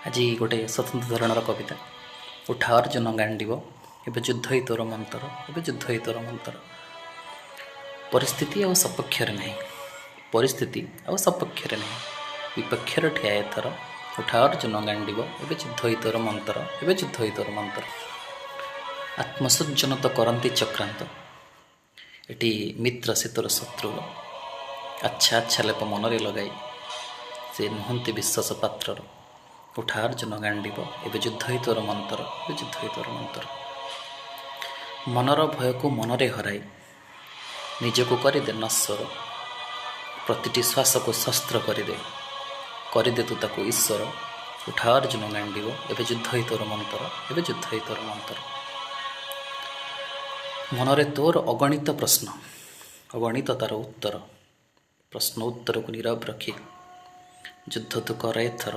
ଆଜି ଗୋଟେ ସ୍ୱତନ୍ତ୍ର ଧରଣର କବିତା। ଉଠା ଅର୍ଜୁନ ଗାଣ୍ଡିବ, ଏବେ ଯୁଦ୍ଧ ହିଁ ତୋର ମନ୍ତର, ଏବେ ଯୁଦ୍ଧ ହିଁ ତୋର ମନ୍ତର। ପରିସ୍ଥିତି ଆଉ ସପକ୍ଷରେ ନାହିଁ, ପରିସ୍ଥିତି ଆଉ ସପକ୍ଷରେ ନାହିଁ, ବିପକ୍ଷରେ ଠିଆ ଏଥର। ଉଠା ଅର୍ଜୁନ ଗାଣ୍ଡିବ, ଏବେ ଯୁଦ୍ଧ ହିଁ ତୋର ମନ୍ତର, ଏବେ ଯୁଦ୍ଧ ହିଁ ତୋର ମନ୍ତର। ଆତ୍ମସୃଜନ ତ କରନ୍ତି ଚକ୍ରାନ୍ତ, ଏଠି ମିତ୍ର ସେ ତୋର ଶତ୍ରୁ। ଆଚ୍ଛା ଆଚ୍ଛା ଲେପ ମନରେ ଲଗାଇ, ସେ ନୁହନ୍ତି ବିଶ୍ୱାସ ପାତ୍ରର। ଉଠା ଅର୍ଜୁନ ଗାଣ୍ଡିବ, ଏବେ ଯୁଦ୍ଧ ହିଁ ତୋର ମନ୍ତର, ଏବେ ଯୁଦ୍ଧ ହିଁ ତୋର ମନ୍ତର। ମନର ଭୟକୁ ମନରେ ହରାଇ ନିଜକୁ କରିଦେ ନଶ୍ୱର, ପ୍ରତିଟି ଶ୍ୱାସକୁ ଶସ୍ତ୍ର କରିଦେ ତୁ ତାକୁ ଈଶ୍ୱର। ଉଠା ଅର୍ଜୁନ ଗାଣ୍ଡିବ, ଏବେ ଯୁଦ୍ଧ ହିଁ ତୋର ମନ୍ତର, ଏବେ ଯୁଦ୍ଧ ହିଁ ତୋର ମନ୍ତର। ମନରେ ତୋର ଅଗଣିତ ପ୍ରଶ୍ନ, ଅଗଣିତ ତାର ଉତ୍ତର। ପ୍ରଶ୍ନ ଉତ୍ତରକୁ ନୀରବ ରଖି ଯୁଦ୍ଧ ତୁ କର ଏଥର।